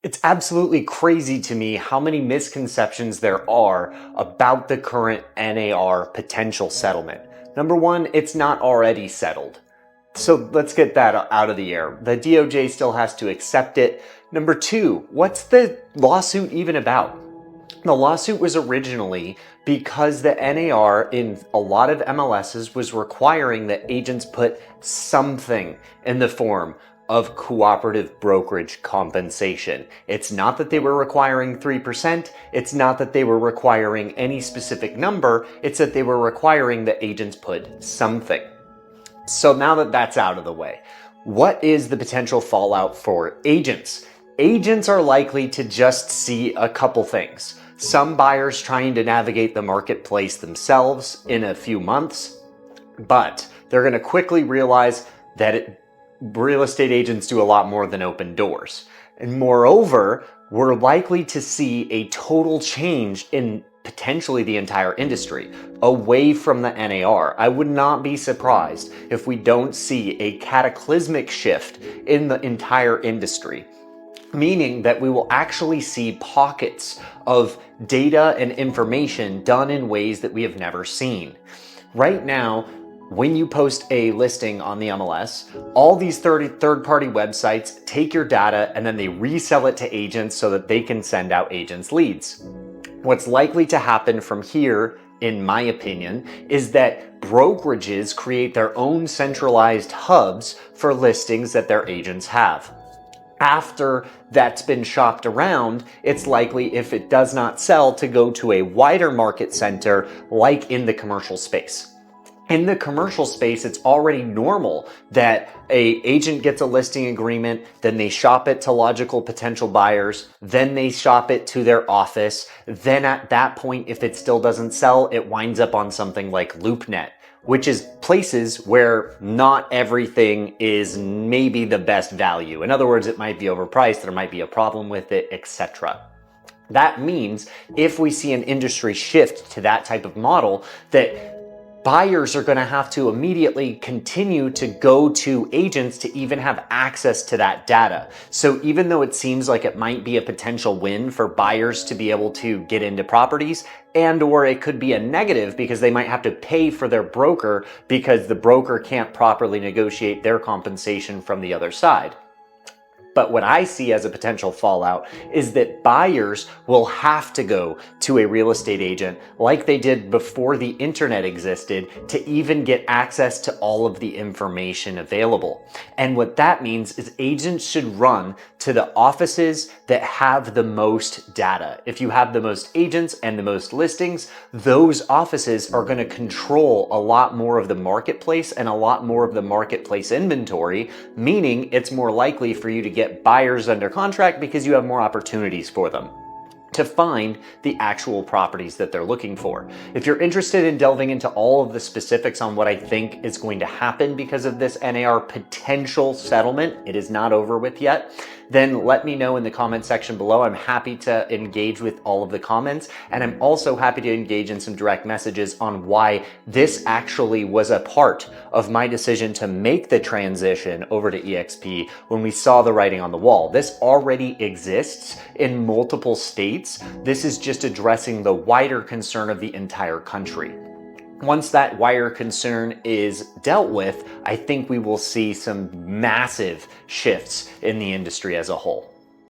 It's absolutely crazy to me how many misconceptions there are about the current NAR potential settlement. Number one, it's not already settled. So let's get that out of the air. The DOJ still has to accept it. Number two, what's the lawsuit even about? The lawsuit was originally because the NAR in a lot of MLSs was requiring that agents put something in the form of cooperative brokerage compensation. It's not that they were requiring 3%. It's not that they were requiring any specific number. It's that they were requiring that agents put something. So now that that's out of the way, what is the potential fallout for agents? Agents are likely to just see a couple things. Some buyers trying to navigate the marketplace themselves in a few months, but they're going to quickly realize that real estate agents do a lot more than open doors. And moreover, we're likely to see a total change in potentially the entire industry away from the NAR. I would not be surprised if we don't see a cataclysmic shift in the entire industry, meaning that we will actually see pockets of data and information done in ways that we have never seen. Right now, when you post a listing on the MLS, all these third-party websites take your data and then they resell it to agents so that they can send out agents leads. What's likely to happen from here, in my opinion, is that brokerages create their own centralized hubs for listings that their agents have. After that's been shopped around, it's likely, if it does not sell, to go to a wider market center like in the commercial space. In the commercial space, it's already normal that an agent gets a listing agreement, then they shop it to logical potential buyers, then they shop it to their office. Then at that point, if it still doesn't sell, it winds up on something like LoopNet, which is places where not everything is maybe the best value. In other words, it might be overpriced, there might be a problem with it, etc. That means if we see an industry shift to that type of model, that buyers are going to have to immediately continue to go to agents to even have access to that data. So even though it seems like it might be a potential win for buyers to be able to get into properties, and or it could be a negative because they might have to pay for their broker because the broker can't properly negotiate their compensation from the other side. But what I see as a potential fallout is that buyers will have to go to a real estate agent like they did before the internet existed to even get access to all of the information available. And what that means is agents should run to the offices that have the most data. If you have the most agents and the most listings, those offices are going to control a lot more of the marketplace and a lot more of the marketplace inventory, meaning it's more likely for you to get buyers under contract because you have more opportunities for them to find the actual properties that they're looking for. If you're interested in delving into all of the specifics on what I think is going to happen because of this NAR potential settlement, it is not over with yet, then let me know in the comment section below. I'm happy to engage with all of the comments, and I'm also happy to engage in some direct messages on why this actually was a part of my decision to make the transition over to EXP when we saw the writing on the wall. This already exists in multiple states. This is just addressing the wider concern of the entire country. Once that wider concern is dealt with, I think we will see some massive shifts in the industry as a whole.